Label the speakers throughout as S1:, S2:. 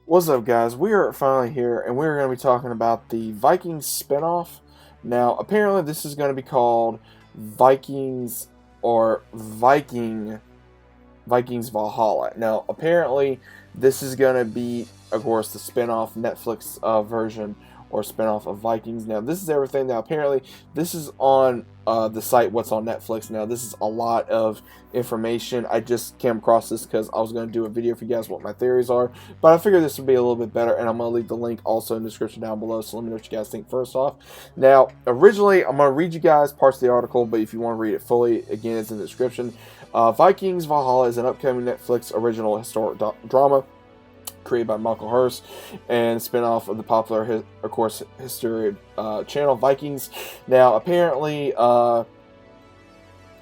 S1: What's up, guys? We are finally here, and we're going to be talking about the Vikings spinoff. Now, apparently, this is going to be called Vikings or Vikings Valhalla. Now, apparently, this is going to be, of course, the spinoff Netflix version or spinoff of Vikings. Now, this is everything. Now, apparently, this is on the site What's on Netflix. Now, this is a lot of information. I just came across this because I was going to do a video for you guys what my theories are, but I figured this would be a little bit better, and I'm going to leave the link also in the description down below, so let me know what you guys think first off. Now, originally, I'm going to read you guys parts of the article, but if you want to read it fully, again, it's in the description. Vikings Valhalla is an upcoming Netflix original historic drama created by Michael Hurst and spin-off of the popular, of course, history channel Vikings. Now, apparently,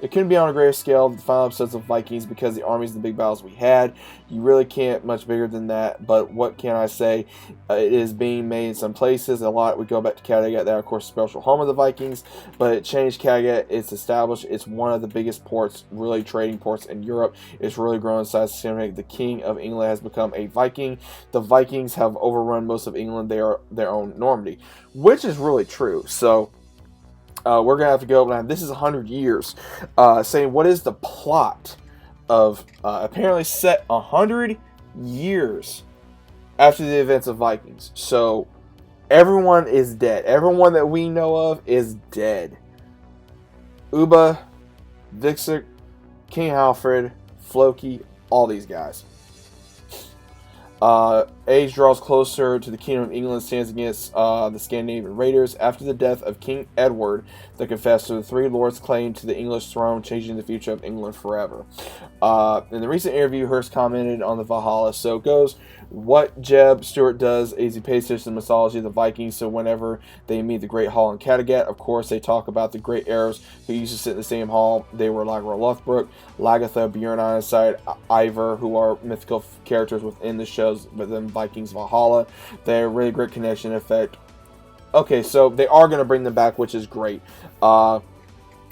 S1: it couldn't be on a greater scale than the final episodes of Vikings because the armies and the big battles we had. You really can't much bigger than that, but what can I say? It is being made in some places. A lot would go back to Kattegat. That, of course, special home of the Vikings, but it changed Kattegat. It's established. It's one of the biggest ports, really trading ports in Europe. It's really grown in size. The King of England has become a Viking. The Vikings have overrun most of England. They are their own Normandy, which is really true. So, we're going to have to go, this is 100 years, saying what is the plot of, apparently set 100 years after the events of Vikings. So, everyone is dead. Everyone that we know of is dead. Ubba, Vixer, King Alfred, Floki, all these guys. Age draws closer to the Kingdom of England, stands against the Scandinavian raiders. After the death of King Edward the Confessor, the three lords claimed to the English throne, changing the future of England forever. In the recent interview, Hearst commented on the Valhalla. So it goes, what Jeb Stewart does is he pays attention to the mythology of the Vikings, so whenever they meet the Great Hall in Kattegat, of course, they talk about the great arrows who used to sit in the same hall. They were Lager Lothbrok, Lagatha, Bjorn Ironside, Ivar, who are mythical characters within the shows, within Vikings Valhalla. They're a really great connection effect. Okay, so they are going to bring them back, which is great.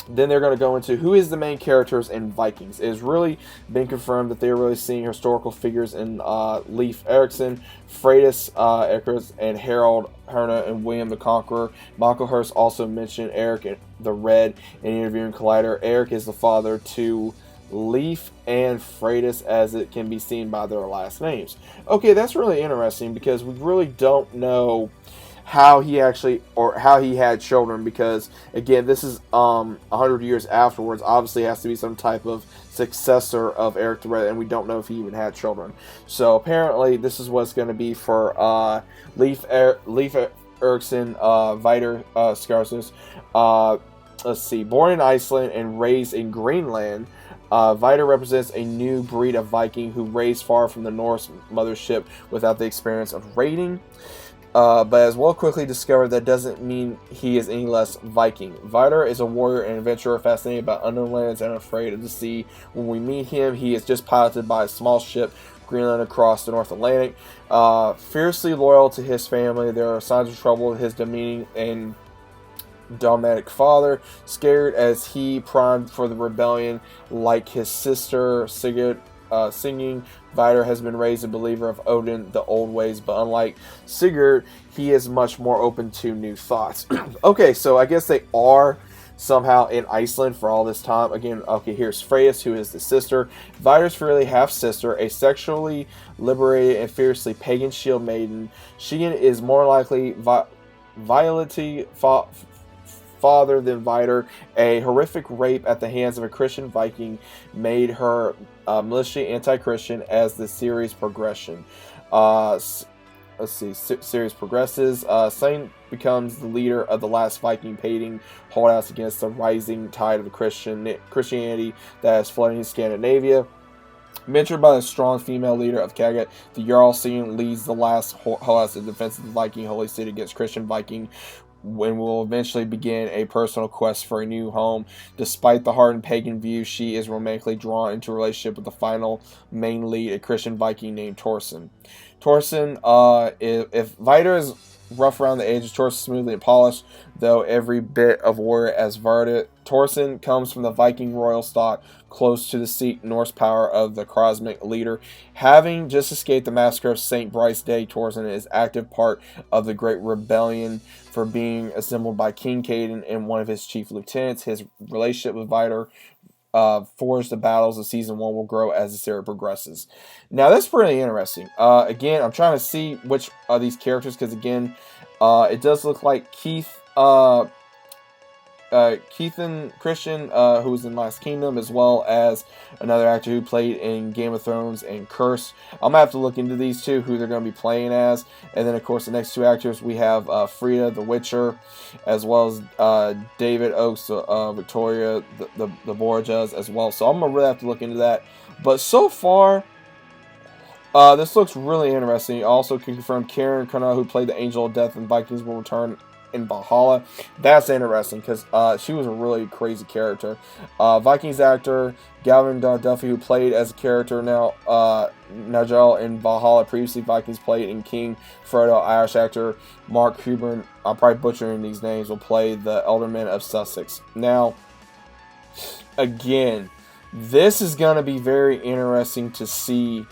S1: Then they're going to go into who is the main characters in Vikings. It has really been confirmed that they're really seeing historical figures in Leif Erikson, Freydis Eckers, and Harold Herna and William the Conqueror. Michael Hurst also mentioned Eric the Red in interviewing Collider. Eric is the father to Leif and Freydis, as it can be seen by their last names. Okay, that's really interesting because we really don't know how he actually, or how he had children, because again, this is 100 years afterwards. Obviously, it has to be some type of successor of Eric the Red, and we don't know if he even had children. So apparently, this is what's going to be for Leif Erikson, Vidar Skarsus. Let's see, born in Iceland and raised in Greenland. Vidar represents a new breed of Viking who raised far from the Norse mothership without the experience of raiding. But as well quickly discovered, that doesn't mean he is any less Viking. Vidar is a warrior and adventurer fascinated by unknown lands and afraid of the sea. When we meet him, he is just piloted by a small ship, Greenland across the North Atlantic. Fiercely loyal to his family, there are signs of trouble with his demeaning and dogmatic father, scared as he primed for the rebellion like his sister Sigurd. Singing, Vidar has been raised a believer of Odin, the old ways, but unlike Sigurd, he is much more open to new thoughts. Okay, so I guess they are somehow in Iceland for all this time. Again, okay, here's Freydis, who is the sister. Vidar's really half-sister, a sexually liberated and fiercely pagan shield maiden. She is more likely Violety father than Vidar. A horrific rape at the hands of a Christian Viking made her maliciously anti-Christian as the series progression. Let's see, series progresses. Sain becomes the leader of the last Viking painting holdouts against the rising tide of Christianity that is flooding Scandinavia. Mentored by the strong female leader of Kattegat, the Jarl Sigyn leads the last holdouts in defense of the Viking holy city against Christian Viking, when will eventually begin a personal quest for a new home. Despite the hardened pagan view, she is romantically drawn into a relationship with the final main lead, a Christian Viking named Torsen. Torsen, if Vidar is rough around the edges, Torsen smoothly and polished, though every bit of warrior as Varda. Torsen comes from the Viking royal stock, close to the seat Norse power of the cosmic leader. Having just escaped the massacre of St. Brice Day, Torsen is active part of the Great Rebellion for being assembled by King Caden and one of his chief lieutenants. His relationship with Vidar forged the battles of season 1 will grow as the series progresses. Now that's pretty interesting. Again, I'm trying to see which of these characters, because again, it does look like Keithan Christian, who was in Last Kingdom, as well as another actor who played in Game of Thrones and Curse. I'm going to have to look into these two, who they're going to be playing as. And then, of course, the next two actors, we have Frida, the Witcher, as well as David Oakes, Victoria, the Borgias, as well. So I'm going to really have to look into that. But so far, this looks really interesting. Also can confirm Karen Kana, who played the Angel of Death in Vikings, will return in Valhalla. That's interesting, because she was a really crazy character. Vikings actor Gavin Duffy, who played as a character now Nigel in Valhalla, previously Vikings played in King Frodo. Irish actor Mark Huber, I'm probably butchering these names, will play the Elderman of Sussex. Now, again, this is going to be very interesting to see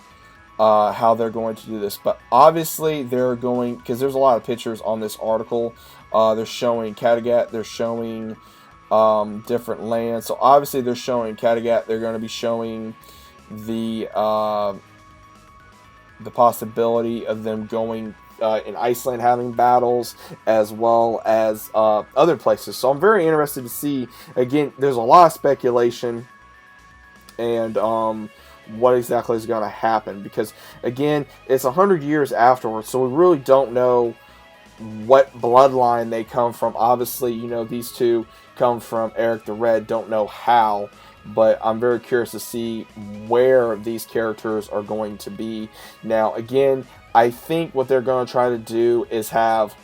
S1: how they're going to do this. But obviously they're going, because there's a lot of pictures on this article. They're showing Kattegat, they're showing different lands. So obviously they're showing Kattegat. They're going to be showing the possibility of them going in Iceland, having battles, as well as other places. So I'm very interested to see. Again, there's a lot of speculation, and what exactly is going to happen, because again, it's 100 years afterwards, so we really don't know what bloodline they come from. Obviously, you know, these two come from Eric the Red, don't know how, but I'm very curious to see where these characters are going to be. Now, again, I think what they're going to try to do is have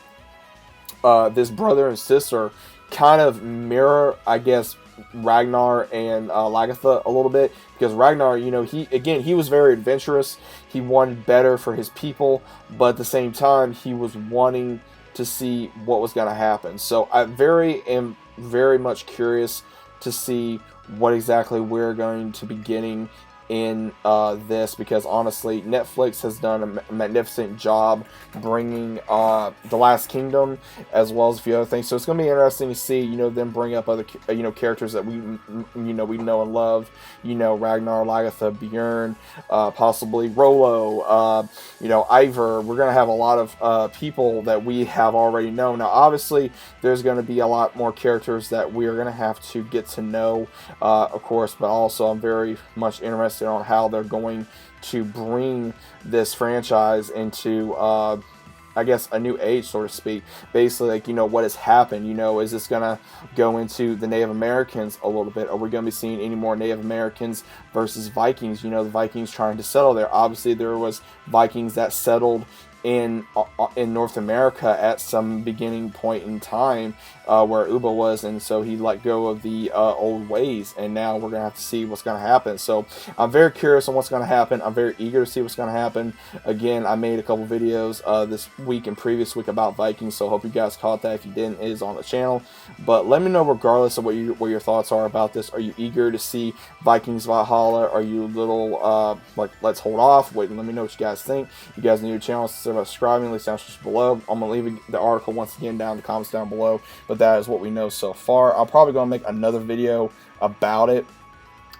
S1: this brother and sister kind of mirror, I guess, Ragnar and Lagertha a little bit, because Ragnar, you know, he was very adventurous. He wanted better for his people, but at the same time, he was wanting to see what was going to happen. So I am very much curious to see what exactly we're going to be getting in this, because honestly, Netflix has done a magnificent job bringing The Last Kingdom, as well as a few other things. So it's going to be interesting to see, you know, them bring up other, you know, characters that we know and love. You know, Ragnar, Lagertha, Bjorn, possibly Rollo, you know, Ivar. We're going to have a lot of people that we have already known. Now, obviously, there's going to be a lot more characters that we are going to have to get to know, of course, but also I'm very much interested on how they're going to bring this franchise into I guess a new age, so to speak. Basically, like, you know, what has happened. You know, is this gonna go into the Native Americans a little bit? Are we gonna be seeing any more Native Americans versus Vikings? You know, the Vikings trying to settle there. Obviously, there was Vikings that settled in North America at some beginning point in time where Uba was, and so he let go of the old ways, and now we're gonna have to see what's gonna happen. So I'm very curious on what's gonna happen. I'm very eager to see what's gonna happen. Again, I made a couple videos this week and previous week about Vikings, so I hope you guys caught that. If you didn't, it is on the channel. But let me know, regardless of what your thoughts are about this. Are you eager to see Vikings Valhalla? Are you a little like, let's hold off? Wait and let me know what you guys think. If you guys are new to the channel, consider subscribing. Leave down below. I'm gonna leave the article once again down in the comments down below. But that is what we know so far. I'm probably gonna make another video about it,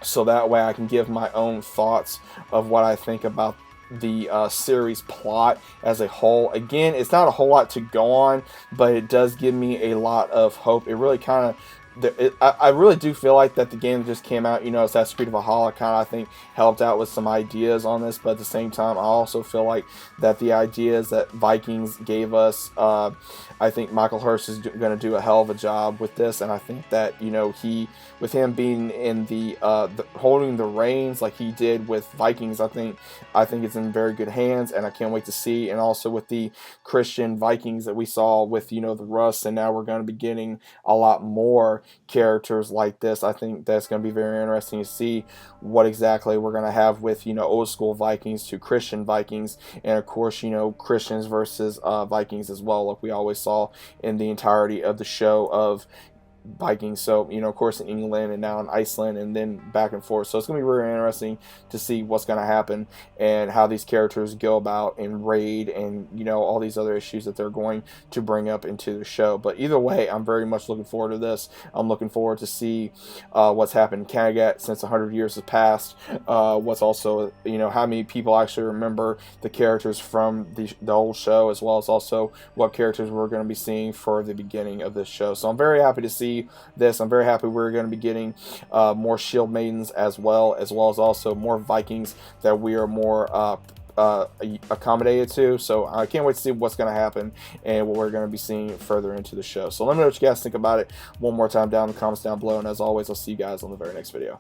S1: so that way I can give my own thoughts of what I think about the series plot as a whole. Again, it's not a whole lot to go on, but it does give me a lot of hope. It really kind of, I really do feel like that the game that just came out, you know, Assassin's Creed Valhalla, kind of, I think, helped out with some ideas on this. But at the same time, I also feel like that the ideas that Vikings gave us, I think Michael Hirst is going to do a hell of a job with this. And I think that, you know, with him being in the holding the reins like he did with Vikings, I think it's in very good hands, and I can't wait to see. And also with the Christian Vikings that we saw with, you know, the Rus, and now we're going to be getting a lot more characters like this. I think that's going to be very interesting to see what exactly we're going to have with, old school Vikings to Christian Vikings, and of course, Christians versus Vikings as well, like we always saw in the entirety of the show of Vikings. So, of course, in England and now in Iceland, and then back and forth. So it's going to be very interesting to see what's going to happen and how these characters go about and raid and, all these other issues that they're going to bring up into the show. But either way, I'm very much looking forward to this. I'm looking forward to see what's happened in Kattegat since 100 years has passed. What's also, how many people actually remember the characters from the old show, as well as also what characters we're going to be seeing for the beginning of this show. So I'm very happy to see this. I'm very happy we're going to be getting more Shield Maidens as well as also more Vikings that we are more accommodated to. So I can't wait to see what's going to happen and what we're going to be seeing further into the show. So let me know what you guys think about it one more time down in the comments down below. And as always, I'll see you guys on the very next video.